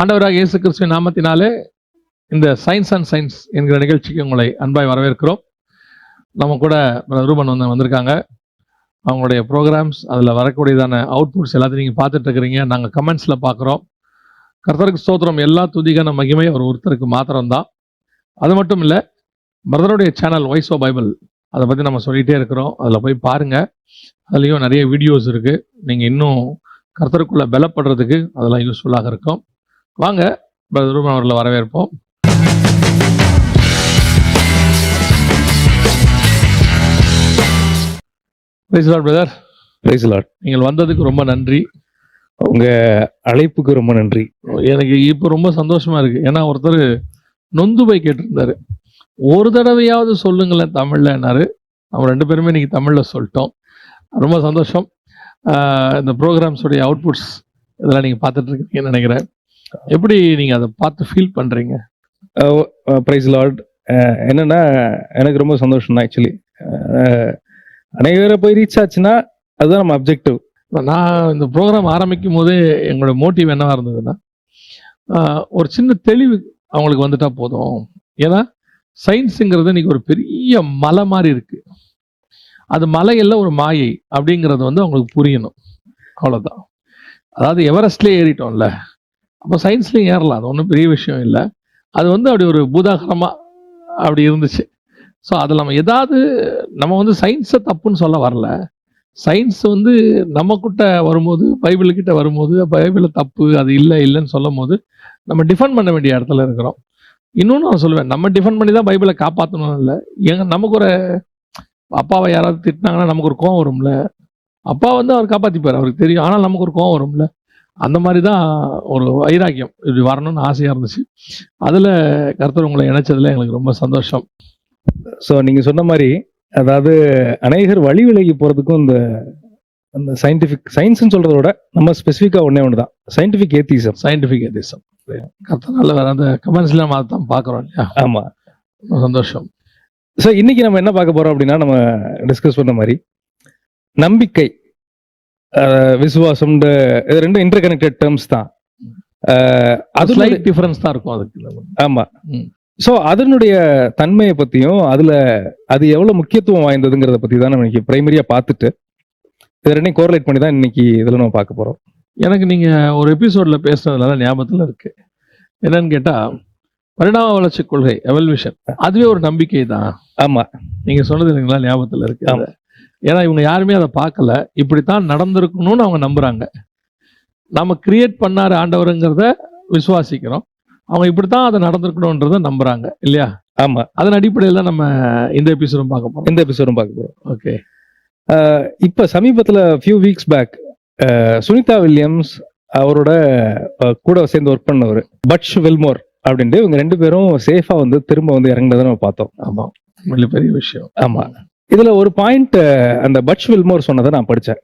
ஆண்டவராக இயேசு கிறிஸ்துவின் நாமத்தினாலே இந்த சயின்ஸ் அண்ட் சயின்ஸ் என்கிற நிகழ்ச்சிக்கு உங்களை அன்பாய் வரவேற்கிறோம். நம்ம கூட ரூபன் வந்திருக்காங்க. அவங்களுடைய ப்ரோக்ராம்ஸ், அதில் வரக்கூடியதான அவுட்புட்ஸ் எல்லாத்தையும் நீங்கள் பார்த்துட்டு இருக்கிறீங்க. நாங்கள் கமெண்ட்ஸில் பார்க்குறோம். கர்த்தருக்கு ஸ்தோத்திரம். எல்லா துதிக்கான மகிமை அவர் ஒருத்தருக்கு மாத்திரம்தான். அது மட்டும் இல்லை, பிரதருடைய சேனல் வாய்ஸ் ஆஃப் பைபிள், அதை பற்றி நம்ம சொல்லிகிட்டே இருக்கிறோம். அதில் போய் பாருங்கள். அதுலேயும் நிறைய வீடியோஸ் இருக்குது. நீங்கள் இன்னும் கர்த்தருக்குள்ளே பலப்படுறதுக்கு அதெல்லாம் யூஸ்ஃபுல்லாக இருக்கும். வாங்க பிரதர் ரூபன் அவர்களை வரவேற்போம். Praise lord brother. Praise lord. நீங்கள் வந்ததுக்கு ரொம்ப நன்றி. உங்க அழைப்புக்கு ரொம்ப நன்றி. எனக்கு இப்போ ரொம்ப சந்தோஷமா இருக்கு. ஏன்னா ஒருத்தர் நொந்து போய் கேட்டிருந்தாரு, ஒரு தடவையாவது சொல்லுங்களேன் தமிழ்லன்னாரு. நம்ம 2 பேருமே இன்னைக்கு தமிழ்ல சொல்லிட்டோம். ரொம்ப சந்தோஷம். இந்த ப்ரோக்ராம்ஸோடைய அவுட்புட்ஸ் இதெல்லாம் நீங்க பார்த்துட்டு இருக்கீங்கன்னு நினைக்கிறேன். எப்படி நீங்க அதை பார்த்து ஃபீல் பண்றீங்க? Praise lord. என்னன்னா, எனக்கு ரொம்ப சந்தோஷம் தான். ஆக்சுவலி அநேக போய் ரீச் ஆச்சுன்னா அதுதான் நம்ம அப்ஜெக்டிவ். நான் இந்த ப்ரோக்ராம் ஆரம்பிக்கும் போதே எங்களோட மோட்டிவ் என்னவா இருந்ததுன்னா, ஒரு சின்ன தெளிவு அவங்களுக்கு வந்துட்டா போதும். ஏன்னா சயின்ஸுங்கிறது இன்னைக்கு ஒரு பெரிய மலை மாதிரி இருக்கு. அது மலையெல்லாம் ஒரு மாயை அப்படிங்கிறது அவங்களுக்கு புரியணும். அவ்வளோதான். அதாவது எவரெஸ்ட்லேயே ஏறிட்டோம்ல, அப்போ சயின்ஸ்லேயும் ஏறலாம். அது ஒன்றும் பெரிய விஷயம் இல்லை. அது அப்படி ஒரு பூதாகரமாக அப்படி இருந்துச்சு. ஸோ அதில் நம்ம சயின்ஸை தப்புன்னு சொல்ல வரல. சயின்ஸ் நம்மக்கிட்ட வரும்போது, பைபிள்கிட்ட வரும்போது, பைபிளை தப்பு அது இல்லைன்னு சொல்லும் போது நம்ம டிஃபெண்ட் பண்ண வேண்டிய இடத்துல இருக்கிறோம். இன்னொன்று நான் சொல்லுவேன், நம்ம டிஃபெண்ட் பண்ணி தான் பைபிளை காப்பாற்றணும் இல்லை. நமக்கு ஒரு அப்பாவை யாராவது திட்டினாங்கன்னா நமக்கு ஒரு கோவம் வரும்ல. அப்பா அவர் காப்பாற்றிப்பார், அவருக்கு தெரியும். ஆனால் நமக்கு ஒரு கோவம் வரும்ல. அந்த மாதிரி தான் ஒரு வைராக்கியம் இப்படி வரணும்னு ஆசையாக இருந்துச்சு. அதில் கர்த்தர் உங்களை இணைச்சதில் எங்களுக்கு ரொம்ப சந்தோஷம். ஸோ நீங்கள் சொன்ன மாதிரி, அதாவது அநேகர் வழி விலகி போகிறதுக்கும் அந்த சயின்ஸ்ன்னு சொல்கிறத விட நம்ம ஸ்பெசிஃபிக்காக ஒன்று தான் சயின்டிஃபிக் ஏத்திசம். கர்த்தனால வேற அந்த கமெண்ட்ஸ்லாம் தான் பார்க்குறோம் இல்லையா? ஆமாம், சந்தோஷம். ஸோ இன்னைக்கு நம்ம என்ன பார்க்க போகிறோம் அப்படின்னா, நம்ம டிஸ்கஸ் பண்ண மாதிரி நம்பிக்கை, விசுவாசம், இது 2 இன்டர் கனெக்டட் டேர்ம்ஸ் தான். அது ஸ்லைட் டிஃபரன்ஸ் தான் இருக்கும் அதுக்கு. ஆமாம். ஸோ அதனுடைய தன்மையை பற்றியும் அது எவ்வளோ முக்கியத்துவம் வாய்ந்ததுங்கிறத பற்றி தான் நம்ம இன்னைக்கு பிரைமரியாக பார்த்துட்டு இது 2 கோரிலேட் பண்ணி தான் இன்னைக்கு இதில் நம்ம பார்க்க போகிறோம். எனக்கு நீங்கள் ஒரு எபிசோடில் பேசுனதுனால ஞாபகத்தில் இருக்கு. என்னன்னு கேட்டால், பரிணாம வளர்ச்சி கொள்கை, எவல்யூஷன், அதுவே ஒரு நம்பிக்கை தான். ஆமாம், நீங்கள் சொன்னது எனக்குலாம் ஞாபகத்தில் இருக்கு. ஏன்னா இவங்க யாருமே அதை பார்க்கல. இப்படித்தான் நடந்திருக்கணும்னு அவங்க நம்புறாங்க. நம்ம கிரியேட் பண்ணாரு ஆண்டவருங்கிறத விசுவாசிக்கிறோம். அவங்க இப்படித்தான் அதை நடந்திருக்கணும்ன்றத நம்புறாங்க இல்லையா? ஆமா. அதன் அடிப்படையில் தான் நம்ம இந்த எபிசோடும் பார்க்க போறோம். ஓகே. இப்ப சமீபத்துல few weeks back Sunita Williams அவரோட கூட சேர்ந்து ஒர்க் பண்ணவர் பட்ச் வில்மோர் அப்படின்ட்டு இவங்க 2 பேரும் சேஃபா திரும்ப இறங்கினதை நம்ம பார்த்தோம். ஆமா, பெரிய விஷயம். ஆமா. இதுல ஒரு பாயிண்ட் அந்த பட்ச் வில்மோர் சொன்னதை நான் படிச்சேன்.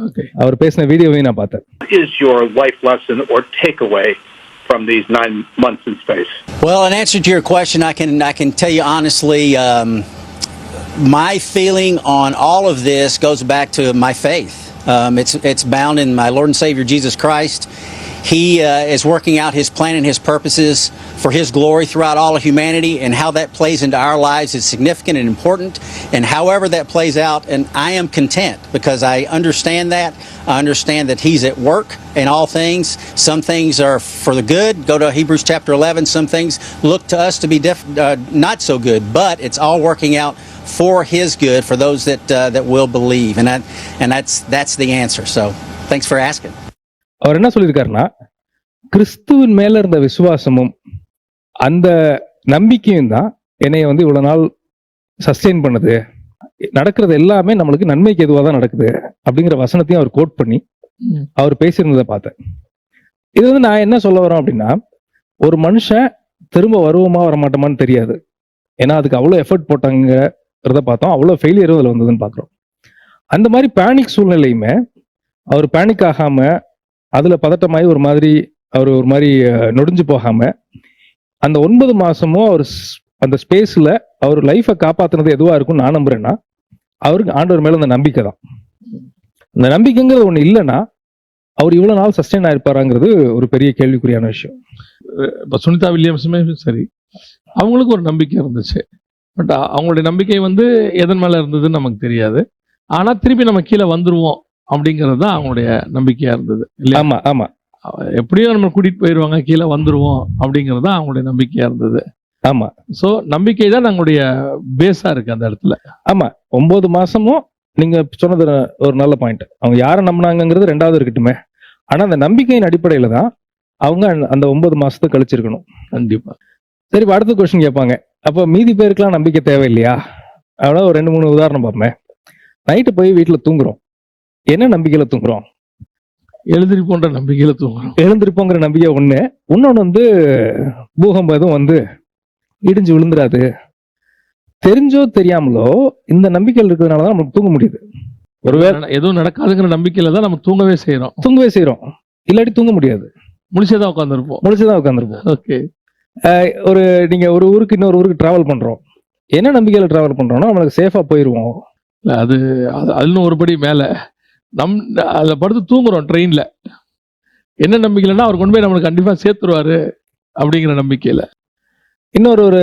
ஓகே. அவர் பேசின வீடியோவையும் நான் பார்த்தேன். Is your life lesson or takeaway from these 9 months in space? Well, in answer to your question, I can tell you honestly, my feeling on all of this goes back to my faith. It's bound in my Lord and Savior Jesus Christ. He is working out His plan and His purposes for His glory throughout all of humanity, and how that plays into our lives is significant and important. And however that plays out, and I am content because I understand that. I understand that He's at work in all things. Some things are for the good. Go to Hebrews chapter 11. Some things look to us to be not so good, but it's all working out for His good for those that will believe. And that's the answer. So thanks for asking. அவர் என்ன சொல்லியிருக்காருன்னா, கிறிஸ்துவின் மேல இருந்த விசுவாசமும் அந்த நம்பிக்கையும் தான் என்னைய இவ்வளவு நாள் சஸ்டெயின் பண்ணுது. நடக்கிறது எல்லாமே நம்மளுக்கு நன்மைக்கு எதுவாக தான் நடக்குது அப்படிங்கிற வசனத்தையும் அவர் கோட் பண்ணி அவர் பேசியிருந்ததை பார்த்தேன். இது நான் என்ன சொல்ல வரேன் அப்படின்னா, ஒரு மனுஷன் திரும்ப வருவோமா வரமாட்டோமான்னு தெரியாது. ஏன்னா அதுக்கு அவ்வளோ எஃபர்ட் போட்டாங்கிறத பார்த்தோம், அவ்வளோ ஃபெயிலியரும் அதில் வந்ததுன்னு பார்க்குறோம். அந்த மாதிரி பேனிக் சூழ்நிலையுமே அவர் பேனிக் ஆகாம, அதுல பதட்டமாயி ஒரு மாதிரி நொடிஞ்சு போகாம, அந்த 9 மாசமும் அவர் அந்த ஸ்பேஸ்ல அவர் லைஃபை காப்பாத்துனது எதுவா இருக்கும்னு நான் நம்புறேன்னா, அவருக்கு ஆண்டவர் மேல அந்த நம்பிக்கை தான். அந்த நம்பிக்கைங்கிறது ஒண்ணு இல்லைன்னா அவர் இவ்வளவு நாள் சஸ்டெயின் ஆயிருப்பாராங்கிறது ஒரு பெரிய கேள்விக்குறியான விஷயம். இப்போ சுனிதா வில்லியம்ஸுமே சரி, அவங்களுக்கு ஒரு நம்பிக்கை இருந்துச்சு. பட் அவங்களுடைய நம்பிக்கை வந்து எதன் மேல இருந்ததுன்னு நமக்கு தெரியாது. ஆனா திருப்பி நம்ம கீழே வந்துருவோம் அப்படிங்கிறது தான் அவங்களுடைய நம்பிக்கையா இருந்தது இல்லையா? ஆமா ஆமா எப்படியோ நம்ம கூட்டிட்டு போயிடுவாங்க, கீழே வந்துருவோம் அப்படிங்கிறது தான் அவங்களுடைய நம்பிக்கையா இருந்தது. ஆமா. ஸோ நம்பிக்கை தான் நம்மளுடைய பேஸா இருக்கு அந்த இடத்துல. ஆமா, 9 மாசமும் நீங்க சொன்னது ஒரு நல்ல பாயிண்ட். அவங்க யாரை நம்பினாங்கிறது ரெண்டாவது இருக்கட்டுமே, ஆனா அந்த நம்பிக்கையின் அடிப்படையில தான் அவங்க அந்த 9 மாசத்தை கழிச்சிருக்கணும். கண்டிப்பா. சரி, இப்ப அடுத்த கொஸ்டின் கேட்பாங்க, அப்ப மீதி பேருக்குலாம் நம்பிக்கை தேவையில்லையா? அவ்வளோ ஒரு 2-3 உதாரணம் பார்ப்பேன். நைட்டு போய் வீட்டுல தூங்குறோம், என்ன நம்பிக்கையில தூங்குறோம்? எழுந்திருப்போன்ற நம்பிக்கையில தூங்குறோம். எழுந்திருப்போங்கிற நம்பிக்கை ஒண்ணு. இன்னொன்னு வந்து பூகம்பம் எதுவும் வந்து இடிஞ்சு விழுந்துராது, தெரிஞ்சோ தெரியாமலோ இந்த நம்பிக்கையில் இருக்கிறதுனாலதான் நமக்கு தூங்க முடியுது. ஒருவேளை எதுவும் நடக்காதுங்கிற நம்பிக்கையில தான் நம்ம தூங்கவே செய்யறோம். இல்லாட்டி தூங்க முடியாது, முடிச்சதான் உட்காந்துருப்போம். ஓகே. நீங்க ஒரு ஊருக்கு இன்னொரு ஊருக்கு டிராவல் பண்றோம், என்ன நம்பிக்கையில டிராவல் பண்றோம்னா நம்மளுக்கு சேஃபா போயிருவோம். அது அதுன்னு ஒருபடி மேல அதுல படுத்து தூங்குறோம் ட்ரெயின்ல, என்ன நம்பிக்கையிலன்னா அவர் கொண்டு போய் நம்மளுக்கு கண்டிப்பா சேர்த்துருவாரு அப்படிங்கிற நம்பிக்கையில. இன்னொரு ஒரு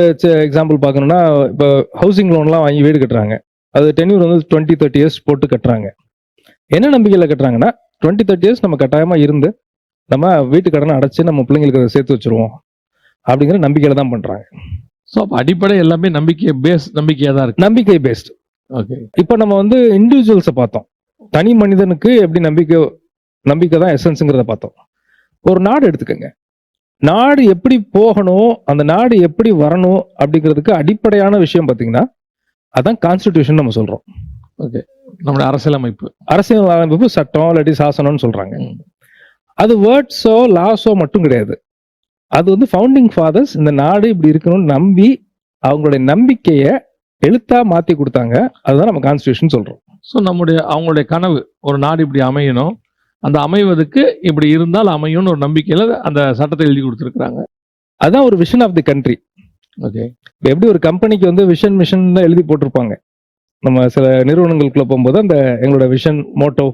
எக்ஸாம்பிள் பார்க்கணும்னா, இப்போ ஹவுசிங் லோன்லாம் வாங்கி வீடு கட்டுறாங்க, அது டென்யூர் வந்து 20-30 இயர்ஸ் போட்டு கட்டுறாங்க. என்ன நம்பிக்கையில கட்டுறாங்கன்னா 20-30 இயர்ஸ் நம்ம கட்டாயமா இருந்து நம்ம வீட்டு கடனை அடைச்சு நம்ம பிள்ளைங்களுக்கு அதை சேர்த்து வச்சிருவோம் அப்படிங்கிற நம்பிக்கையில தான் பண்றாங்க. ஸோ அப்போ அடிப்படை எல்லாமே நம்பிக்கையா தான் இருக்கு. நம்பிக்கை பேஸ்ட். ஓகே. இப்போ நம்ம வந்து இண்டிவிஜுவல்ஸை பார்த்தோம், தனி மனிதனுக்கு எப்படி நம்பிக்கை தான் எசன்ஸுங்கிறத பார்த்தோம். ஒரு நாடு எடுத்துக்கங்க, நாடு எப்படி போகணும், அந்த நாடு எப்படி வரணும் அப்படிங்கிறதுக்கு அடிப்படையான விஷயம் பார்த்தீங்கன்னா அதான் கான்ஸ்டிடியூஷன் நம்ம சொல்றோம். ஓகே. நம்மளுடைய அரசியலமைப்பு சட்டம் இல்லாட்டி சாசனம்னு சொல்றாங்க. அது வேர்ட்ஸோ லாஸோ மட்டும் கிடையாது, அது வந்து ஃபவுண்டிங் ஃபாதர்ஸ் இந்த நாடு இப்படி இருக்கணும்னு நம்பி அவங்களுடைய நம்பிக்கையை எழுத்தா மாத்தி கொடுத்தாங்க. அதுதான் நம்ம கான்ஸ்டிடியூஷன் சொல்றோம். ஸோ அவங்களுடைய கனவு ஒரு நாடு இப்படி அமையணும், அந்த அமைவதுக்கு இப்படி இருந்தால் அமையும்னு ஒரு நம்பிக்கையில அந்த சட்டத்தை எழுதி கொடுத்துருக்காங்க. அதான் ஒரு vision of the country. Okay. எப்படி ஒரு கம்பெனிக்கு வந்து விஷன் எழுதி போட்டிருப்பாங்க, நம்ம சில நிறுவனங்களுக்குள்ள போகும்போது அந்த எங்களோட விஷன் மோட்டோ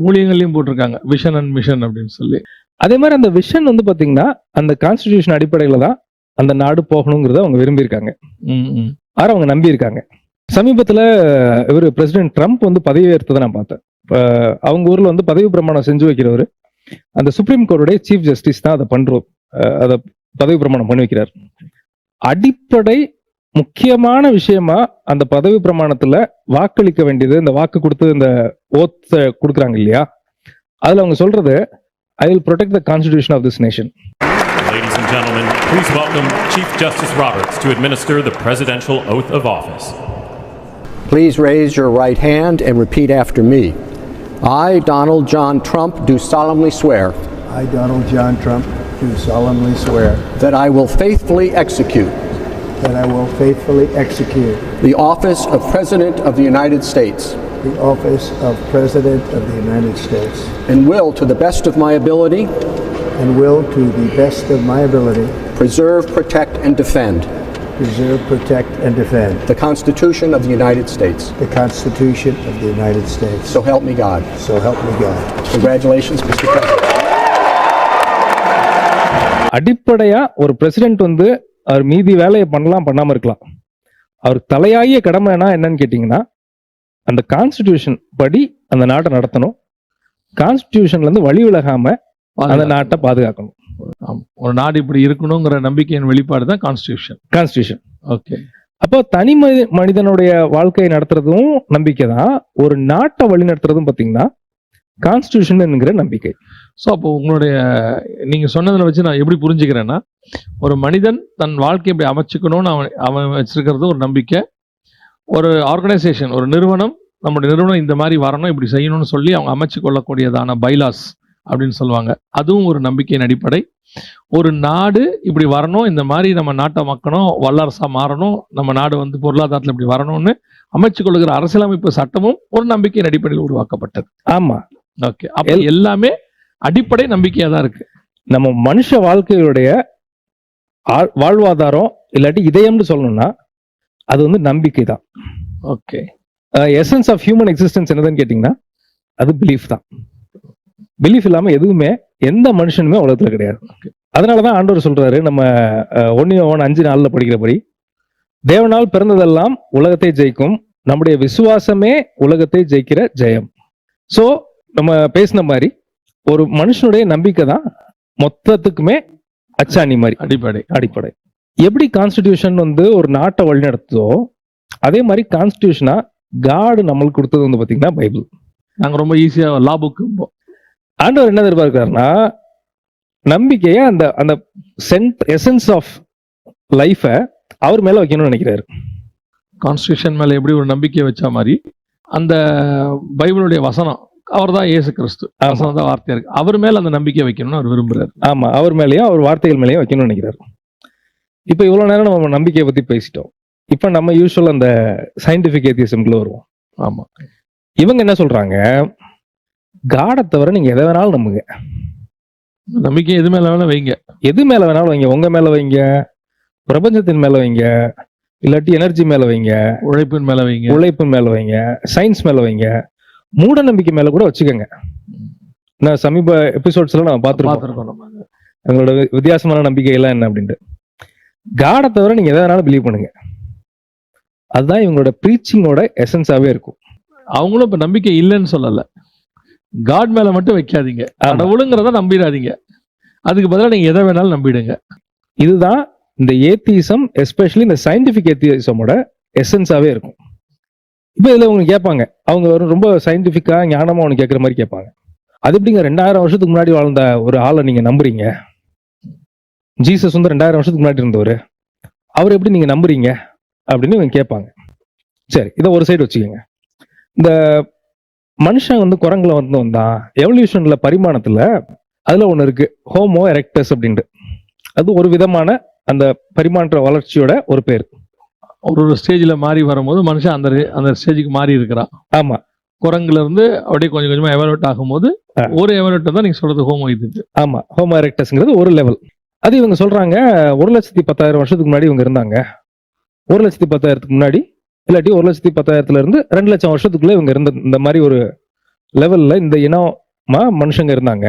ஊழியங்களையும் போட்டிருக்காங்க, விஷன் அண்ட் மிஷன் அப்படின்னு சொல்லி. அதே மாதிரி அந்த விஷன் வந்து பாத்தீங்கன்னா அந்த கான்ஸ்டிடியூஷன் அடிப்படையில தான் அந்த நாடு போகணுங்கிறத அவங்க விரும்பியிருக்காங்க, அவங்க நம்பி இருக்காங்க. சமீபத்துல இவர் பிரசிடென்ட் ட்ரம்ப் வந்து பதவி ஏற்றதை நான் பார்த்தேன். அவங்க ஊர்ல வந்து பதவி பிரமாணம் செஞ்சு வைக்கிறவர் அந்த சுப்ரீம் கோர்ட்டுடைய சீஃப் ஜஸ்டிஸ் தான் அதை பதவி பிரமாணம் பண்ணி வைக்கிறார். அடிப்படை முக்கியமான விஷயமா அந்த பதவி பிரமாணத்துல வாக்களிக்க வேண்டியது, இந்த வாக்கு கொடுத்து இந்த ஓத்தை கொடுக்குறாங்க இல்லையா, அதுல அவங்க சொல்றது I will protect the constitution of this nation. Ladies and gentlemen, please welcome Chief Justice Roberts to administer the presidential oath of office. Please raise your right hand and repeat after me. I, Donald John Trump, do solemnly swear. I, Donald John Trump, do solemnly swear. That I will faithfully execute. That I will faithfully execute. The office of President of the United States. The office of President of the United States. And will, to the best of my ability. And will, to the best of my ability. Preserve, protect, and defend. Preserve, protect, and defend. The Constitution of the United States. The Constitution of the United States. So help me God. So help me God. Congratulations, Mr. President. அடிப்படையா ஒரு president வந்து அவர் மீதி வேலையை பண்ணாம இருக்கலாம், அவர் தலையாகிய கடமைனா என்னன்னு கேட்டீங்கன்னா அந்த கான்ஸ்டிடியூஷன் படி அந்த நாட்டை நடத்தணும், கான்ஸ்டிடியூஷன்ல இருந்து வழி விலகாம அந்த நாட்டை பாதுகாக்கணும். ஒரு நாடு இப்படி இருக்கணுங்கிற நம்பிக்கையின் வெளிப்பாடு தான் கான்ஸ்டிடியூஷன். ஓகே. அப்போ தனி மனிதனுடைய வாழ்க்கையை நடத்துறதும் நம்பிக்கை தான், ஒரு நாட்டை வழி நடத்துறதும் பாத்தீங்கன்னா கான்ஸ்டிடியூஷன் என்கிற நம்பிக்கை. ஸோ அப்போ நீங்க சொன்னதில் வச்சு நான் எப்படி புரிஞ்சுக்கிறேன்னா, ஒரு மனிதன் தன் வாழ்க்கையை இப்படி அமைச்சுக்கணும்னு அவன் வச்சிருக்கிறது ஒரு நம்பிக்கை. ஒரு ஆர்கனைசேஷன், ஒரு நிறுவனம், நம்முடைய நிறுவனம் இந்த மாதிரி வரணும், இப்படி செய்யணும்னு சொல்லி அவங்க அமைச்சு கொள்ளக்கூடியதான பைலாஸ் அப்படின்னு சொல்லுவாங்க, அதுவும் ஒரு நம்பிக்கையின் அடிப்படை. ஒரு நாடு இப்படி வரணும், இந்த மாதிரி நம்ம நாட்டை மக்கணும், வல்லரசா மாறணும், நம்ம நாடு வந்து பொருளாதாரத்தில் இப்படி வரணும்னு அமைச்சு கொள்ளுகிற அரசியலமைப்பு சட்டமும் ஒரு நம்பிக்கையின் அடிப்படையில் உருவாக்கப்பட்டது. ஆமா. ஓகே. அப்ப எல்லாமே அடிப்படை நம்பிக்கையா தான் இருக்கு. நம்ம மனுஷ வாழ்க்கையுடைய வாழ்வாதாரம் இல்லாட்டி இதயம்னு சொல்லணும்னா அது வந்து நம்பிக்கை தான். Okay. Essence of human existence என்னதுன்னு கேட்டீங்கன்னா அது பிலீஃப் தான். பிலீஃப் இல்லாம எதுவுமே எந்த மனுஷனுமே உலகத்துல கிடையாது. அதனாலதான் ஆண்டவர் சொல்றாரு நம்ம 1 யோவான் 5:4 படிக்கிறபடி, தேவனால் பிறந்ததெல்லாம் உலகத்தை ஜெயிக்கும், நம்முடைய விசுவாசமே உலகத்தை ஜெயிக்கிற ஜெயம். சோ நம்ம பேசின மாதிரி ஒரு மனுஷனுடைய நம்பிக்கை தான் மொத்தத்துக்குமே அச்சாணி மாதிரி, அடிப்படை. எப்படி கான்ஸ்டிடியூஷன் ஒரு நாட்டை வழிநடத்துதோ அதே மாதிரி கான்ஸ்டிடியூஷனா காடு நம்மளுக்கு கொடுத்தது பாத்தீங்கன்னா பைபிள். நாங்க ரொம்ப ஈஸியா லா புக். ஆண்டவர் என்ன எதிர்பார்க்கிறாருன்னா, நம்பிக்கைய அந்த அந்த எசன்ஸ் ஆஃப் லைஃப அவர் மேல வைக்கணும்னு நினைக்கிறாரு. கான்ஸ்டியூஷன் மேல எப்படி ஒரு நம்பிக்கை வச்ச மாதிரி அந்த பைபிளுடைய வசனம், அவர் தான் இயேசு கிறிஸ்து, வசனம் தான் வார்த்தையா இருக்கு, அவர் மேல அந்த நம்பிக்கை வைக்கணும்னு அவர் விரும்புறாரு. ஆமா, அவர் மேலேயும் அவர் வார்த்தைகள் மேலேயும் வைக்கணும்னு நினைக்கிறாரு. இப்ப இவ்வளவு நேரம் நம்ம நம்பிக்கையை பத்தி பேசிட்டோம். இப்ப நம்ம யூஸ்வல் அந்த சயின்டிபிக் ஏத்தியசம்குள்ள வருவோம். ஆமா, இவங்க என்ன சொல்றாங்க, காடை தவிர நீங்க எதை வேணாலும் நம்புங்க, நம்பிக்கை எது மேல வேணாலும் வைங்க, எது மேல வேணாலும் வைங்க, உங்க மேல வைங்க, பிரபஞ்சத்தின் மேல வைங்க, இல்லாட்டி எனர்ஜி மேல வைங்க, உழைப்பின் மேல வைங்க, சயின்ஸ் மேல வைங்க, மூட நம்பிக்கை மேல கூட வச்சுக்கோங்க. நான் சமீப எபிசோட்ஸ் எல்லாம் நம்ம பார்த்துருக்கோம் எங்களோட வித்தியாசமான நம்பிக்கை எல்லாம் என்ன அப்படின்ட்டு. காடை தவிர நீங்க எதை வேணாலும் பிலீவ் பண்ணுங்க, அதுதான் இவங்களோட ப்ரீச்சிங்கோட எசன்ஸாவே இருக்கும். அவங்களும் இப்ப நம்பிக்கை இல்லைன்னு சொல்லல, காட் மேல மட்டும் வைக்காதீங்க, கடவுளுங்கிறத நம்பிடாதீங்க, அதுக்கு பதிலாக நீங்க எதை வேணாலும் நம்பிடுங்க. இதுதான் இந்த ஏத்திசம், எஸ்பெஷலி இந்த சயின்டிபிக் ஏத்திசமோட எசன்ஸாவே இருக்கும். இப்போ இதுல அவங்க கேட்பாங்க, அவங்க ரொம்ப சயின்டிபிக்கா ஞானமா ஒன்று கேட்குற மாதிரி கேட்பாங்க, அது எப்படிங்க 2000 வருஷத்துக்கு முன்னாடி வாழ்ந்த ஒரு ஆளை நீங்க நம்புறீங்க, ஜீசஸ் 2000 வருஷத்துக்கு முன்னாடி இருந்தவர், அவர் எப்படி நீங்க நம்புறீங்க அப்படின்னு இவங்க கேட்பாங்க. சரி, இதை ஒரு சைடு வச்சுக்கோங்க. இந்த மனுஷன் குரங்குல வந்தான், எவல்யூஷன்ல பரிமாணத்துல அதுல ஒண்ணு இருக்கு, ஹோமோ எரெக்டஸ் அப்படின்ட்டு. அது ஒரு விதமான அந்த பரிமாற்ற வளர்ச்சியோட ஒரு பேர். ஒரு ஸ்டேஜ்ல மாறி வரும்போது மனுஷன் அந்த ஸ்டேஜுக்கு மாறி இருக்கிறான். ஆமா, குரங்குல இருந்து அப்படியே கொஞ்சம் கொஞ்சமா எவல்யூட் ஆகும்போது ஒரு எவல்யூட் தான் நீங்க சொல்றது ஹோமோ இது. ஆமா, ஹோமோ எரெக்டஸ்ங்கிறது ஒரு லெவல். அது இவங்க சொல்றாங்க 1,10,000 வருஷத்துக்கு முன்னாடி இவங்க இருந்தாங்க, 1,10,000க்கு முன்னாடி இல்லாட்டி 1,10,000 இருந்து 2,00,000 வருஷத்துக்குள்ள இவங்க இருந்த இந்த மாதிரி ஒரு லெவல்ல இந்த இனமா மனுஷங்க இருந்தாங்க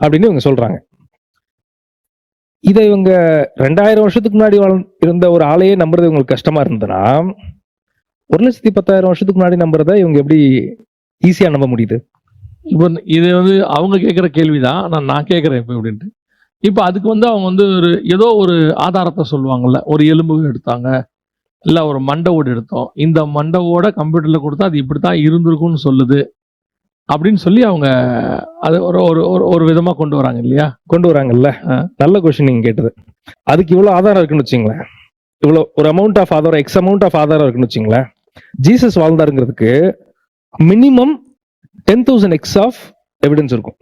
அப்படின்னு இவங்க சொல்றாங்க. இதை இவங்க 2000 வருஷத்துக்கு முன்னாடி இருந்த ஒரு ஆளையே நம்புறது இவங்களுக்கு கஷ்டமா இருந்ததுன்னா 1,10,000 வருஷத்துக்கு முன்னாடி நம்புறத இவங்க எப்படி ஈஸியா நம்ப முடியுது? இப்போ இது அவங்க கேட்குற கேள்விதான் நான் கேட்குறேன் இப்போ அப்படின்ட்டு. இப்போ அதுக்கு அவங்க ஏதோ ஒரு ஆதாரத்தை சொல்லுவாங்கல்ல, ஒரு எலும்பு எடுத்தாங்க, இல்லை ஒரு மண்டவோடு எடுத்தோம், இந்த மண்டவோட கம்ப்யூட்டர்ல கொடுத்தா அது இப்படித்தான் இருந்திருக்கும்னு சொல்லுது அப்படின்னு சொல்லி அவங்க அது ஒரு விதமா கொண்டு வராங்க இல்லையா? கொண்டு வராங்கல்ல. நல்ல கொஸ்டின் நீங்க கேட்டது. அதுக்கு இவ்வளவு ஆதாரம் இருக்குன்னு வச்சுங்களேன், இவ்வளவு ஒரு அமௌண்ட் ஆஃப் ஆதாரம், எக்ஸ் அமௌண்ட் ஆஃப் ஆதாரம் இருக்குன்னு வச்சுங்களேன். ஜீசஸ் வாழ்ந்தாருங்கிறதுக்கு மினிமம் 10,000 எக்ஸ் ஆஃப் எவிடன்ஸ் இருக்கும்.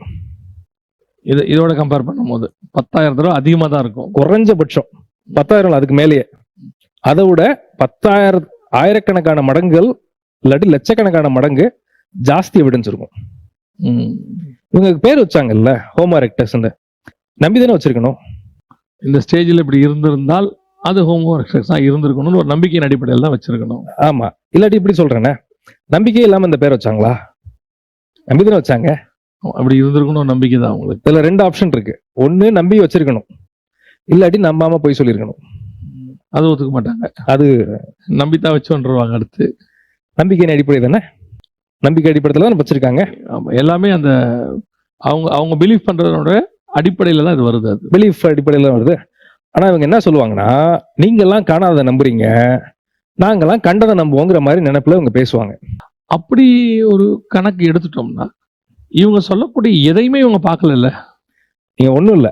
இதோட கம்பேர் பண்ணும்போது 10,000 தடவை அதிகமா தான் இருக்கும். குறைஞ்சபட்சம் 10,000 அதுக்கு மேலேயே. அதை விட 10,000 ஆயிரக்கணக்கான மடங்குகள் இல்லாட்டி லட்சக்கணக்கான மடங்கு ஜாஸ்தி எவிடன்ஸ் இருக்கும். இவங்க பேர் வச்சாங்கல்ல ஹோமோ எரெக்டஸ், நம்பி தானே வச்சிருக்கணும். இந்த ஸ்டேஜில் இப்படி இருந்திருந்தால் அது ஹோமோ எரெக்டஸ் தான் இருந்திருக்கணும்னு ஒரு நம்பிக்கையின் அடிப்படையில் தான் வச்சிருக்கணும். ஆமா, இல்லாட்டி இப்படி சொல்றேனே, நம்பிக்கையே இல்லாம இந்த பேர் வச்சாங்களா? நம்பி தானே வச்சாங்க. அப்படி இருந்திருக்கணும் ஒரு நம்பிக்கை தான் அவங்களுக்கு. இதுல 2 ஆப்ஷன் இருக்கு. ஒண்ணு நம்பி வச்சிருக்கணும், இல்லாட்டி நம்பாம போய் சொல்லியிருக்கணும். அது ஒத்துக்க மாட்டாங்க, அது நம்பித்தான் வச்சு வந்துருவாங்க. அடுத்து நம்பிக்கையின் அடிப்படை தானே, நம்பிக்கை அடிப்படையில் தான் வச்சிருக்காங்க. ஆமா, எல்லாமே அந்த அவங்க பிலீவ் பண்றதோட அடிப்படையில தான் இது வருது. அது பிலீஃப் அடிப்படையில தான் வருது. ஆனா இவங்க என்ன சொல்லுவாங்கன்னா, நீங்க எல்லாம் காணாத நம்புறீங்க, நாங்கெல்லாம் கண்டதை நம்புவோங்கிற மாதிரி நினைப்புல இவங்க பேசுவாங்க. அப்படி ஒரு கணக்கு எடுத்துட்டோம்னா இவங்க சொல்லக்கூடிய எதையுமே இவங்க பார்க்கல. நீங்க ஒண்ணும் இல்லை,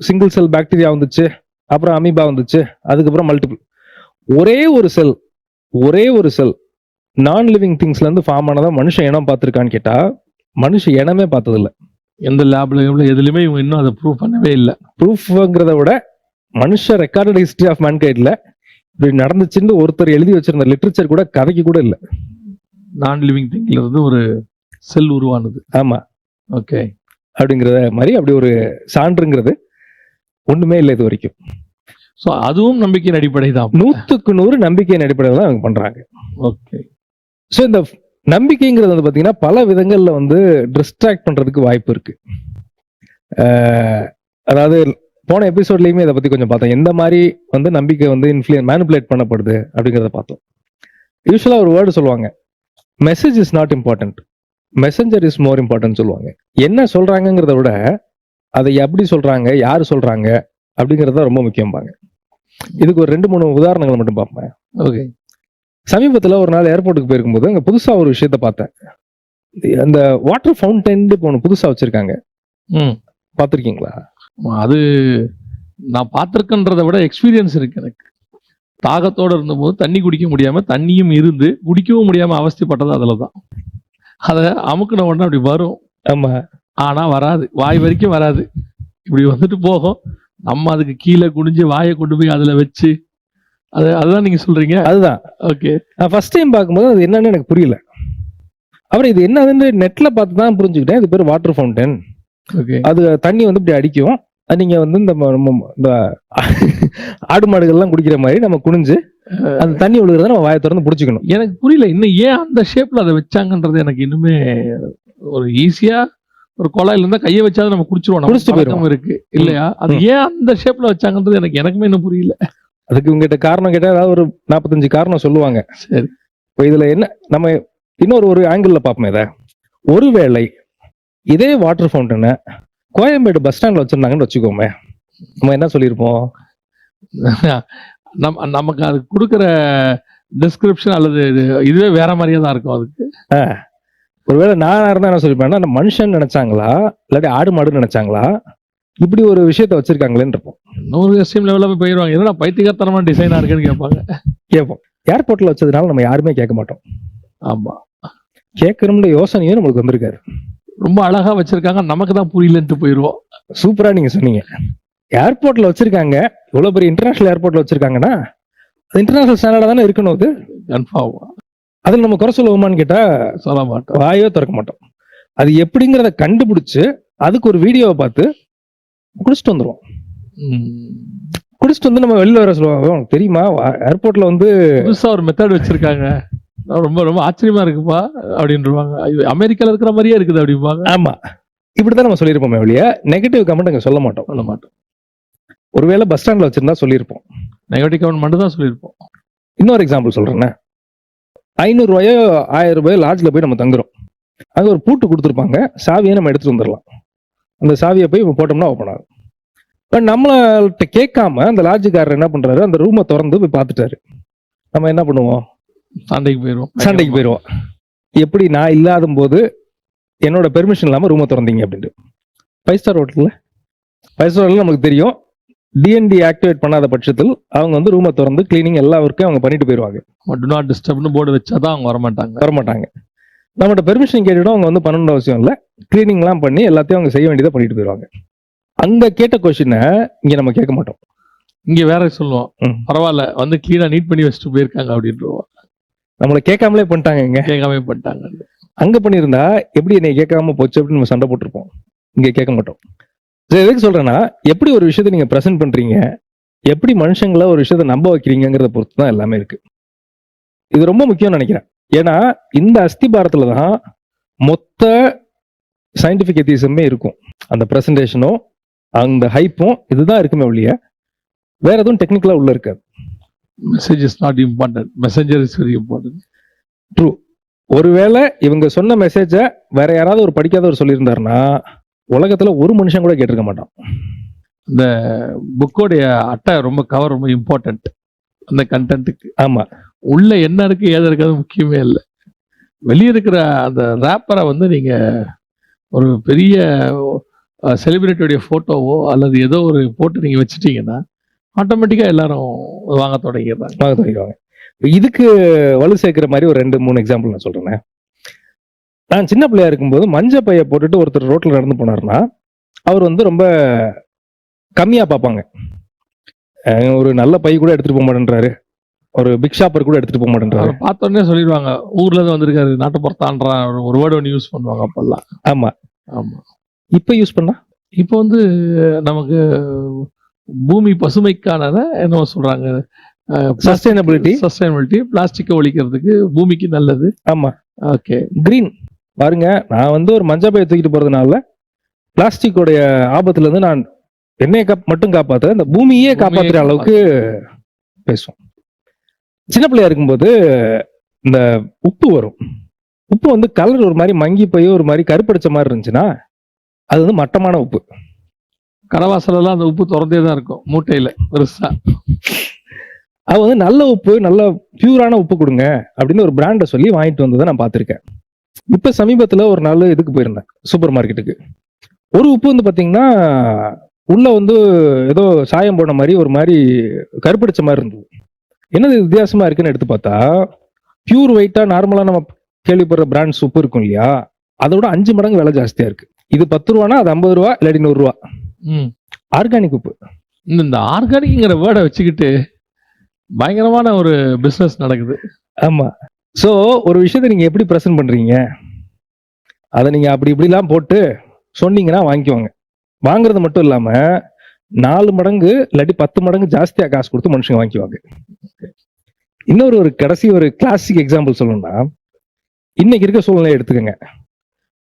சிங்கிள் செல் பாக்டீரியா வந்துச்சு, அப்புறம் அமீபா வந்துச்சு, அதுக்கப்புறம் மல்டிபிள். ஒரே ஒரு செல் நான் லிவிங் திங்ஸ்ல இருந்து ஃபார்ம் ஆனதா மனுஷன் இனம் பார்த்திருக்கான்னு கேட்டா மனுஷ இனமே பார்த்தது இல்லை. எந்த லேப்ல எதுலையுமே இவங்க இன்னும் அதை ப்ரூவ் பண்ணவே இல்லை. ப்ரூஃப்ங்கிறத விட மனுஷ ரெக்கார்டட் ஹிஸ்டரி ஆஃப் மேன்கைண்ட்ல இப்படி நடந்துச்சுன்னு ஒருத்தர் எழுதி வச்சிருந்த லிட்ரேச்சர் கூட கதைக்கு கூட இல்லை. நான் லிவிங் திங்ல இருந்து ஒரு செல் உருவானது. ஆமா, ஓகே, அப்படிங்கிறத மாதிரி அப்படி ஒரு சான்றுங்கிறது ஒண்ணுமே இல்லை இது வரைக்கும். ஸோ அதுவும் நம்பிக்கையின் அடிப்படை தான். 100க்கு 100 நம்பிக்கையின் அடிப்படையில் தான் அவங்க பண்றாங்க. ஓகே. ஸோ இந்த நம்பிக்கைங்கிறது வந்து பாத்தீங்கன்னா பல விதங்கள்ல வந்து டிஸ்ட்ராக்ட் பண்றதுக்கு வாய்ப்பு இருக்கு. அதாவது போன எபிசோட்லயுமே இதை பத்தி கொஞ்சம் பார்த்தோம். எந்த மாதிரி வந்து நம்பிக்கை வந்து மேனிபுலேட் பண்ணப்படுது அப்படிங்கிறத பார்த்தோம். யூஸ்வலா ஒரு வேர்டு சொல்லுவாங்க, message is not important, messenger is more important சொல்லுவாங்க. என்ன சொல்றாங்கிறத விட அதை எப்படி சொல்றாங்க, யாரு சொல்றாங்க அப்படிங்கறது ரொம்ப முக்கியம்பாங்க. இதுக்கு ஒரு 2-3 உதாரணங்கள் மட்டும் பார்ப்பேன். ஓகே. சமீபத்துல ஒரு நாள் ஏர்போர்ட்டுக்கு போயிருக்கும்போது அங்க புதுசா ஒரு விஷயத்த பார்த்தேன். அந்த வாட்டர் ஃபவுண்டைன் இப்போ ஒன்று புதுசா வச்சிருக்காங்க. பார்த்துருக்கீங்களா? அது நான் பார்த்துருக்கன்றதை விட எக்ஸ்பீரியன்ஸ் இருக்கு எனக்கு. தாகத்தோட இருந்தபோது தண்ணி குடிக்க முடியாம, தண்ணியும் இருந்து குடிக்கவும் முடியாம அவஸ்தைப்பட்டது அதுலதான். அதை அமுக்குன உடனே அப்படி வரும். ஆமா. ஆனா வராது, வாய் வரைக்கும் வராது, இப்படி வந்துட்டு போகும். நம்ம அதுக்கு கீழே குனிஞ்சு வாயை கொண்டு போய் அதுல வச்சு அதுதான் நீங்க சொல்றீங்க. அதுதான். ஓகே. நான் ஃபர்ஸ்ட் டைம் பார்க்கும்போது அது என்னன்னு எனக்கு புரியல. அப்புறம் இது என்னதுன்னு நெட்ல பார்த்து தான் புரிஞ்சுக்கிட்டேன். இது பேர் வாட்டர் ஃபவுண்டன். ஓகே. அது தண்ணி வந்து இப்படி அடிக்கும். நீங்க வந்து இந்த ஆடு மாடுகள்லாம் குடிக்கிற மாதிரி நம்ம குனிஞ்சு அந்த தண்ணி விழுகிறத நம்ம வாயை திறந்து பிடிச்சிக்கணும். எனக்கு புரியல இன்னும் ஏன் அந்த ஷேப்ல அதை வச்சாங்கன்றது. எனக்கு இன்னுமே ஒரு ஈஸியா ஒரு குழாயில இருந்தா கையை வச்சாவது நம்ம குடிச்சிட்டு போயிடும் இருக்கு இல்லையா? அது ஏன் அந்த ஷேப்ல வச்சாங்கன்றது எனக்குமே இன்னும் புரியல. அதுக்கு உங்ககிட்ட காரணம் கேட்டா ஏதாவது ஒரு 45 காரணம் சொல்லுவாங்க. சரி. இப்போ இதுல என்ன நம்ம இன்னொரு ஆங்கிள் பார்ப்போம். இதை ஒருவேளை இதே வாட்டர் ஃபவுண்டனை கோயம்பேடு பஸ் ஸ்டாண்ட்ல வச்சிருந்தாங்கன்னு வச்சுக்கோமே, நம்ம என்ன சொல்லியிருப்போம்? நமக்கு அது கொடுக்குற டிஸ்கிரிப்ஷன் அல்லது இதுவே வேற மாதிரியே தான் இருக்கும். அதுக்கு ஒருவேளை நான் இருந்தா என்ன சொல்லிருப்பேன்னா, அந்த மனுஷன் நினைச்சாங்களா இல்லாட்டி ஆடு மாடு நினைச்சாங்களா இப்படி ஒரு விஷயத்த வச்சிருக்காங்களேன்னு இருப்போம். 100 எஸ்டிம் லெவலில் போய் போயிடுவாங்க. என்னடா பைத்தியக்காரத்தனமான டிசைனா இருக்குன்னு கேட்போம். ஏர்போர்ட்ல வச்சதுனால நம்ம யாருமே கேட்க மாட்டோம். ஆமா, கேட்கணும்னு யோசனையும் நம்மளுக்கு வந்திருக்காரு. ரொம்ப அழகா வச்சிருக்காங்க, நமக்கு தான் புரியலன்ட்டு போயிடுவோம். சூப்பரா நீங்க சொன்னீங்க. ஏர்போர்ட்ல வச்சிருக்காங்க, இவ்வளவு பெரிய இன்டர்நேஷனல் ஏர்போர்ட்ல வச்சிருக்காங்கன்னா அது இன்டர்நேஷனல் ஸ்டாண்டர்டா தானே இருக்கணும். அது கன்ஃபார்ம். அதில் நம்ம குறை சொல்லுவோமான்னு கேட்டா சொல்ல மாட்டோம், வாயோ திறக்க மாட்டோம். அது எப்படிங்கிறத கண்டுபிடிச்சு அதுக்கு ஒரு வீடியோவை பார்த்து குடிச்சிட்டு வந்துருவோம். குடிச்சிட்டு வந்து நம்ம வெளில வர சொல்லுவாங்க, உனக்கு தெரியுமா ஏர்போர்ட்ல வந்து புதுசா ஒரு மெத்தட் வச்சிருக்காங்க, ரொம்ப ரொம்ப ஆச்சரியமா இருக்குப்பா அப்படின்றாங்க. அமெரிக்கால இருக்கிற மாதிரியே இருக்குது அப்படிம்பாங்க. ஆமா, இப்படிதான் நம்ம சொல்லியிருப்போமே வெளியே. நெகட்டிவ் கமெண்ட் அங்க சொல்ல மாட்டோம். ஒருவேளை பஸ் ஸ்டாண்ட்ல வச்சிருந்தா சொல்லியிருப்போம். நெகட்டிவ் கமெண்ட் மட்டும் தான் சொல்லியிருப்போம். இன்னொரு எக்ஸாம்பிள் சொல்றேன். 500 ரூபாயோ 1000 ரூபாயோ லாட்ஜ்ல போய் நம்ம தங்குறோம். அங்க ஒரு பூட்டு கொடுத்துருப்பாங்க, சாவியை நம்ம எடுத்துட்டு வந்துடலாம். அந்த சாவியை போய் போட்டோம்னா ஓப்பன் ஆகும். பட் நம்மள்ட்ட கேட்காம அந்த லாட்ஜுக்காரர் என்ன பண்றாரு, அந்த ரூமை திறந்து போய் பார்த்துட்டாரு. நம்ம என்ன பண்ணுவோம்? சண்டைக்கு போயிடுவோம். எப்படி நான் இல்லாத போது என்னோட பெர்மிஷன் இல்லாம ரூமை திறந்தீங்க அப்படின்ட்டு. 5 ஸ்டார் ஹோட்டல்ல நமக்கு தெரியும், டிஎன்டி ஆக்டிவேட் பண்ணாத பட்சத்தில் அவங்க வந்து ரூமை திறந்து கிளீனிங் எல்லா ஒர்க்கையும் அவங்க பண்ணிட்டு போயிடுவாங்க. டு நாட் டிஸ்டர்ப்னு போர்டு வச்சாதான் அவங்க வரமாட்டாங்க. நம்மகிட்ட பெர்மிஷன் கேட்டுடும் அவங்க வந்து 12 அவசியம் இல்லை, கிளீனிங் எல்லாம் பண்ணி எல்லாத்தையும் அவங்க செய்ய வேண்டியதை பண்ணிட்டு போயிடுவாங்க. அங்க கேட்ட கொஸ்டினை இங்க நம்ம கேட்க மாட்டோம். இங்க வேற சொல்லுவோம், பரவாயில்ல வந்து கிளீனா நீட் பண்ணி வச்சுட்டு போயிருக்காங்க அப்படின்றோம். நம்மளை கேட்காமலே பண்ணிட்டாங்க. அங்க பண்ணியிருந்தா எப்படி என்னை கேட்காம போச்சு அப்படின்னு நம்ம சண்டை போட்டிருப்போம். இங்க கேட்க மாட்டோம். எதுக்கு சொல்றேன்னா, எப்படி ஒரு விஷயத்த நீங்க பிரசன்ட் பண்றீங்க, எப்படி மனுஷங்களை ஒரு விஷயத்த நம்ப வைக்கிறீங்கிறத பொறுத்து தான் எல்லாமே இருக்கு. இது ரொம்ப முக்கியம்னு நினைக்கிறேன். ஏன்னா இந்த அஸ்திபாரத்துல தான் மொத்த சயின்டிபிக் எத்திசமே இருக்கும். அந்த பிரசன்டேஷனும் அந்த ஹைப்பும் இதுதான் இருக்குமே ஒழிய வேற எதுவும் டெக்னிக்கலா உள்ள இருக்காது. Message is not important, messenger is very important. True. ஒருவேளை இவங்க சொன்ன மெசேஜ வேற யாராவது ஒரு படிக்காதவர் சொல்லியிருந்தாருன்னா உலகத்துல ஒரு மனுஷன் கூட கேட்டிருக்க மாட்டான். இந்த புக்கோடைய அட்டை ரொம்ப கவர் ரொம்ப இம்பார்ட்டன்ட் அந்த கண்டென்ட்டுக்கு. ஆமா, உள்ள என்ன இருக்கு ஏது இருக்காது முக்கியமே இல்லை. வெளியே இருக்கிற அந்த ரேப்பரை வந்து நீங்க ஒரு பெரிய செலிபிரிட்டியோடைய போட்டோவோ அல்லது ஏதோ ஒரு போட்டு நீங்க வச்சுட்டீங்கன்னா ஆட்டோமேட்டிக்கா எல்லாரும் வாங்க தொடங்கிடுறாங்க. இதுக்கு வலு சேர்க்கிற மாதிரி ஒரு 2-3 எக்ஸாம்பிள் நான் சொல்றேன். நான் சின்ன பிள்ளையா இருக்கும்போது மஞ்ச பைய போட்டுட்டு ஒருத்தர் ரோட்ல நடந்து போனாருன்னா அவர் வந்து ரொம்ப கம்மியா பார்ப்பாங்க. ஒரு நல்ல பை கூட எடுத்துட்டு போக மாட்டேன்றாரு, ஒரு பிக் ஷாப்பர் கூட எடுத்துட்டு போக மாட்டேன்றாரு. பார்த்தோன்னே சொல்லிடுவாங்க, ஊர்ல இருந்து வந்திருக்காரு, நாட்டு புறத்தான்றான் ஒரு வேர்டு ஒன்று யூஸ் பண்ணுவாங்க அப்பெல்லாம். ஆமா. இப்ப யூஸ் பண்ணா இப்போ வந்து நமக்கு பூமி பசுமைக்கான என்ன சொல்றாங்க, சஸ்டைனபிலிட்டி, பிளாஸ்டிக்கை ஒழிக்கிறதுக்கு பூமிக்கு நல்லது. ஆமா, ஓகே. கிரீன் பாருங்க, நான் வந்து ஒரு மஞ்சள் பையை தூக்கிட்டு போறதுனால பிளாஸ்டிக்கோடைய ஆபத்துல இருந்து நான் என்னைய மட்டும் காப்பாத்துற இந்த பூமியே காப்பாத்துற அளவுக்கு பேசும். சின்ன பிள்ளையா இருக்கும்போது இந்த உப்பு வரும். உப்பு வந்து கலர் ஒரு மாதிரி மங்கி போய் ஒரு மாதிரி கருப்படிச்ச மாதிரி இருந்துச்சுன்னா அது வந்து மட்டமான உப்பு. கடவாசல எல்லாம் அந்த உப்பு திறந்தே தான் இருக்கும் மூட்டையில பெருசா. அது வந்து நல்ல உப்பு, நல்ல பியூரான உப்பு கொடுங்க அப்படின்னு ஒரு பிராண்டை சொல்லி வாங்கிட்டு வந்ததை நான் பார்த்துருக்கேன். இப்ப சமீபத்துல ஒரு நாள் இதுக்கு போயிருந்தேன், சூப்பர் மார்க்கெட்டுக்கு. ஒரு உப்பு வந்து பாத்தீங்கன்னா உள்ள வந்து ஏதோ சாயம் போன மாதிரி ஒரு மாதிரி கருப்படிச்ச மாதிரி இருந்தது. என்னது வித்தியாசமா இருக்குன்னு எடுத்து பார்த்தா, பியூர் ஒயிட்டா நார்மலா நம்ம கேள்விப்படுற பிராண்ட்ஸ் உப்பு இருக்கும் இல்லையா, அதோட 5 மடங்கு விலை ஜாஸ்தியா இருக்கு. இது 10 ரூபானா அது 50 ரூபா இல்லாட்டி 100 ரூபா. ஆர்கானிக் உப்பு. இந்த ஆர்கானிக்ங்கிற வேர்டை வச்சுக்கிட்டு பயங்கரமான ஒரு பிசினஸ் நடக்குது. ஆமா. சோ ஒரு விஷயத்தை நீங்க எப்படி பிரசன்ட் பண்றீங்க, அதை நீங்க அப்படி இப்படிலாம் போட்டு சொன்னீங்கன்னா வாங்கிக்குவாங்க. வாங்குறது மட்டும் இல்லாம 4 மடங்கு இல்லாட்டி 10 மடங்கு ஜாஸ்தியா காசு கொடுத்து மனுஷங்க வாங்கிக்குவாங்க. இன்னொரு ஒரு கடைசி ஒரு கிளாசிக் எக்ஸாம்பிள் சொல்லணும்னா, இன்னைக்கு இருக்க சூழ்நிலையை எடுத்துக்கோங்க.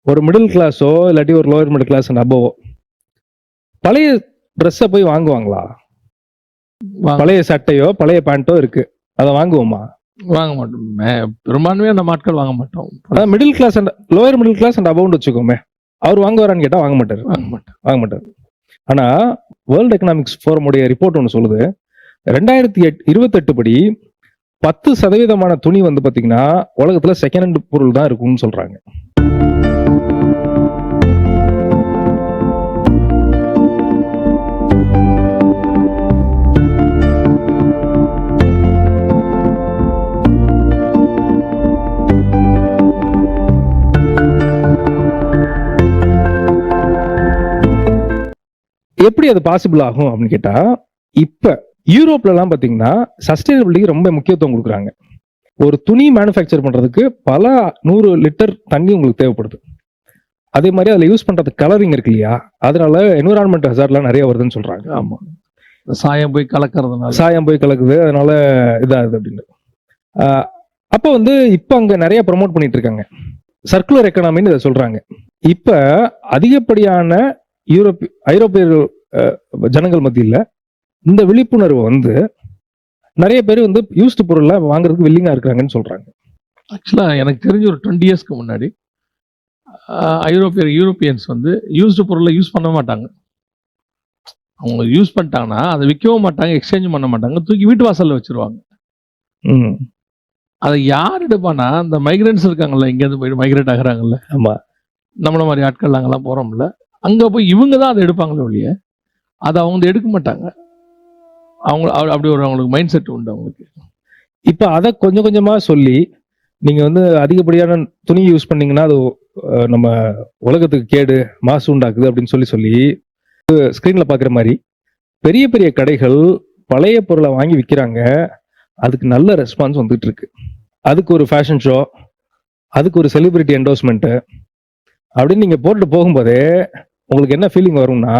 ஒரு மிடில் கிளாஸோ இல்லாட்டி ஒரு லோயர் மிடில் கிளாஸ் அண்ட் அபோவோ பழைய ட்ரெஸ்ஸை போய் வாங்குவாங்களா? பழைய சட்டையோ பழைய பேண்டோ இருக்கு, அதை வாங்குவோமா? வாங்க மாட்டோம். பெரும்பான்மையா நம்ம ஆட்கள் வாங்க மாட்டோம். அதான் middle class and lower middle class and abound வச்சுக்கோமே, அவர் வாங்குவாரான்னு கேட்டா வாங்க மாட்டாரு. ஆனா வேர்ல்டு எக்கனாமிக்ஸ் ஃபோரம் உடைய ரிப்போர்ட் ஒன்று சொல்லுது, 2028 படி 10% துணி வந்து பாத்தீங்கன்னா உலகத்துல செகண்ட் ஹேண்ட் பொருள் தான் இருக்கும்னு சொல்றாங்க. எப்படி அது பாசிபிள் ஆகும் அப்படின்னு கேட்டா, இப்ப யூரோப்ல எல்லாம் பாத்தீங்கன்னா சஸ்டைனபிலிட்டிக்கு ரொம்ப முக்கியத்துவம் கொடுக்குறாங்க. ஒரு துணி மேனுஃபேக்சர் பண்றதுக்கு பல 100 லிட்டர் தண்ணி உங்களுக்கு தேவைப்படுது. அதே மாதிரி அதுல யூஸ் பண்றது கலரிங் இருக்கு இல்லையா, அதனால என்விரான்மெண்ட் ஹசார்ட்லாம் நிறைய வருதுன்னு சொல்றாங்க. ஆமா, சாயம் போய் கலக்கிறதுனால, சாயம் போய் கலக்குது, அதனால இதாகுது அப்படின்னு. அப்ப வந்து இப்ப அங்க நிறைய ப்ரமோட் பண்ணிட்டு இருக்காங்க, சர்க்குலர் எக்கனாமின்னு இதை சொல்றாங்க. இப்ப அதிகப்படியான ஐரோப்பிய ஜனங்கள் மத்தியில் இந்த விழிப்புணர்வு வந்து நிறைய பேர் வந்து யூஸ்டு பொருளை வாங்குறதுக்கு வில்லிங்கா இருக்காங்கன்னு சொல்றாங்க. ஆக்சுவலா எனக்கு தெரிஞ்ச ஒரு 20 இயர்ஸ்க்கு முன்னாடி யூரோப்பியன்ஸ் வந்து யூஸ்டு பொருளை யூஸ் பண்ண மாட்டாங்க. அவங்க யூஸ் பண்ணிட்டாங்கன்னா அதை விற்கவும் மாட்டாங்க, எக்ஸ்சேஞ்சும் பண்ண மாட்டாங்க, தூக்கி வீட்டு வாசல்ல வச்சிருவாங்க. அதை யார் எடுப்பானா, இந்த மைக்ரன்ஸ் இருக்காங்கல்ல, இங்கேருந்து போயிட்டு மைக்ரேட் ஆகுறாங்கல்ல, ஆமா, நம்மள மாதிரி ஆட்கள் நாங்கெல்லாம் போறோம்ல, அங்க போய் இவங்க தான் அதை எடுப்பாங்களே ஒழிய அதை அவங்க எடுக்க மாட்டாங்க. அவங்க அப்படி ஒரு அவங்களுக்கு மைண்ட் செட் உண்டு அவங்களுக்கு. இப்ப அதை கொஞ்சம் கொஞ்சமா சொல்லி நீங்க வந்து அதிகப்படியான துணி யூஸ் பண்ணீங்கன்னா அது நம்ம உலகத்துக்கு கேடு, மாசு உண்டாக்குது அப்படின்னு சொல்லி ஸ்கிரீன்ல பாக்குற மாதிரி பெரிய பெரிய கடைகள் பழைய பொருளை வாங்கி விற்கிறாங்க. அதுக்கு நல்ல ரெஸ்பான்ஸ் வந்துட்டு இருக்கு. அதுக்கு ஒரு ஃபேஷன் ஷோ, அதுக்கு ஒரு செலிபிரிட்டி என்டோர்ஸ்மெண்ட் அப்படின்னு நீங்க போட்டுட்டு போகும்போதே உங்களுக்கு என்ன ஃபீலிங் வரும்னா,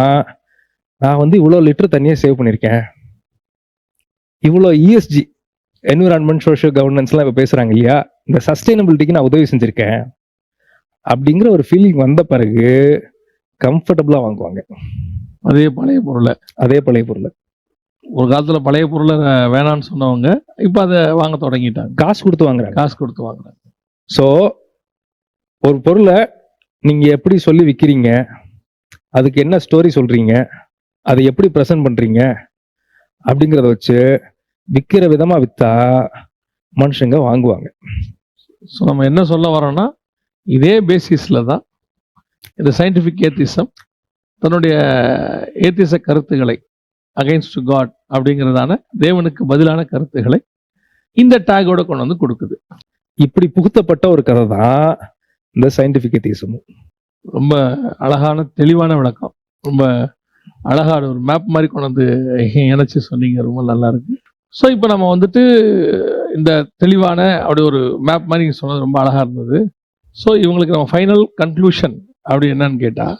நான் வந்து இவ்வளோ லிட்டர் தண்ணியை சேவ் பண்ணியிருக்கேன், இவ்வளோ இஎஸ்ஜி என்விரான்மெண்ட் சோஷியல் கவர்னன்ஸ்லாம் இப்போ பேசுறாங்க இல்லையா, இந்த சஸ்டைனபிலிட்டிக்கு நான் உதவி செஞ்சிருக்கேன் அப்படிங்கிற ஒரு ஃபீலிங் வந்த பிறகு கம்ஃபர்டபுளா வாங்குவாங்க அதே பழைய பொருளை. ஒரு காலத்துல பழைய பொருளை வேணான்னு சொன்னவங்க இப்ப அதை வாங்க தொடங்கிட்டாங்க, காசு கொடுத்து வாங்குறாங்க. ஸோ ஒரு பொருளை நீங்க எப்படி சொல்லி விற்கிறீங்க, அதுக்கு என்ன ஸ்டோரி சொல்றீங்க, அதை எப்படி ப்ரெசென்ட் பண்றீங்க அப்படிங்கிறத வச்சு விற்கிற விதமா வித்தா மனுஷங்க வாங்குவாங்க. ஸோ நம்ம என்ன சொல்ல வரோம்னா, இதே பேசிஸ்ல தான் இந்த சயின்டிஃபிக் ஏத்திசம் தன்னுடைய ஏத்திச கருத்துக்களை அகைன்ஸ்ட் காட் அப்படிங்கிறதான தேவனுக்கு பதிலான கருத்துக்களை இந்த டேகோட கொண்டு வந்து கொடுக்குது. இப்படி புகுத்தப்பட்ட ஒரு கதை தான் இந்த சயின்டிஃபிக் ஏத்திசம். ரொம்ப அழகான தெளிவான விளக்கம், ரொம்ப அழகான ஒரு மேப் மாதிரி கொண்டு வந்து இணைச்சு சொன்னீங்க, ரொம்ப நல்லா இருக்கு. ஸோ இப்போ நம்ம வந்துட்டு இந்த தெளிவான அப்படி ஒரு மேப் மாதிரி நீங்கள் சொன்னது ரொம்ப அழகா இருந்தது. ஸோ இவங்களுக்கு நம்ம ஃபைனல் கன்க்ளூஷன் அப்படி என்னன்னு கேட்டால்,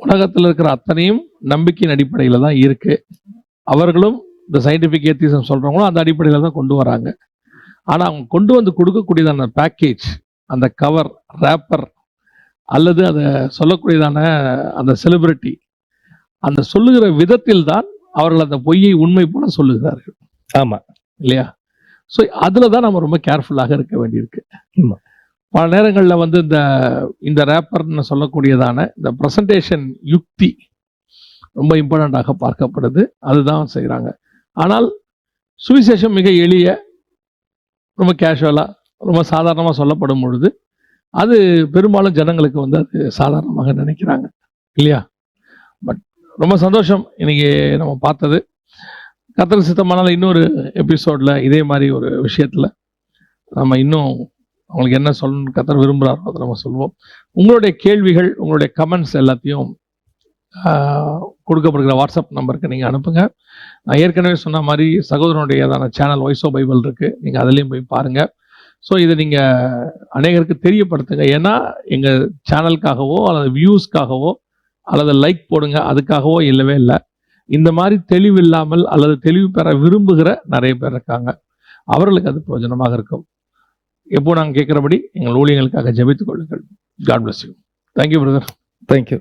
உலகத்தில் இருக்கிற அத்தனையும் நம்பிக்கையின் அடிப்படையில் தான் இருக்கு. அவர்களும் இந்த சயின்டிஃபிக் ஏத்திசம் சொல்றவங்களும் அந்த அடிப்படையில் தான் கொண்டு வராங்க. ஆனால் அவங்க கொண்டு வந்து கொடுக்கக்கூடியதான பேக்கேஜ், அந்த கவர், ரேப்பர், அல்லது அதை சொல்லக்கூடியதான அந்த செலிபிரிட்டி, அந்த சொல்லுகிற விதத்தில் தான் அவர்கள் அந்த பொய்யை உண்மை போல சொல்லுகிறார்கள். ஆமா இல்லையா? ஸோ அதில் தான் நம்ம ரொம்ப கேர்ஃபுல்லாக இருக்க வேண்டியிருக்கு. ஆமா. பல நேரங்களில் வந்து இந்த ரேப்பர்னு சொல்லக்கூடியதான இந்த ப்ரெசன்டேஷன் யுக்தி ரொம்ப இம்பார்ட்டண்ட்டாக பார்க்கப்படுது. அதுதான் செய்கிறாங்க. ஆனால் சுவிசேஷம் மிக எளிய, ரொம்ப கேஷுவலாக, ரொம்ப சாதாரணமாக சொல்லப்படும் பொழுது அது பெரும்பாலும் ஜனங்களுக்கு வந்து அது சாதாரணமாக நினைக்கிறாங்க. இல்லையா? பட் ரொம்ப சந்தோஷம் இன்னைக்கு நம்ம பார்த்தது. கர்த்தருக்கு சித்தமானால இன்னொரு எபிசோடில் இதே மாதிரி ஒரு விஷயத்தில் நம்ம இன்னும் அவங்களுக்கு என்ன சொல்லணும்னு கர்த்தர் விரும்புகிறாரோ அதை நம்ம சொல்லுவோம். உங்களுடைய கேள்விகள், உங்களுடைய கமெண்ட்ஸ் எல்லாத்தையும் கொடுக்கப்படுகிற வாட்ஸ்அப் நம்பருக்கு நீங்கள் அனுப்புங்க. நான் ஏற்கனவே சொன்ன மாதிரி சகோதரனுடையதான சேனல் வாய்ஸ் ஆஃப் பைபிள் இருக்குது, நீங்கள் அதுலேயும் போய் பாருங்கள். ஸோ இதை நீங்கள் அநேகருக்கு தெரியப்படுத்துங்க. ஏன்னா எங்கள் சேனலுக்காகவோ அல்லது வியூஸ்க்காகவோ அல்லது லைக் போடுங்க அதுக்காகவோ இல்லவே இல்லை. இந்த மாதிரி தெளிவு இல்லாமல் அல்லது தெளிவு பெற விரும்புகிற நிறைய பேர் இருக்காங்க. அவர்களுக்கு அது பிரயோஜனமாக இருக்கும். எப்போ நாங்கள் கேட்குறபடி எங்கள் ஊழியர்களுக்காக ஜெபித்துக் கொள்ளுங்கள். God bless you. Thank you brother. Thank you.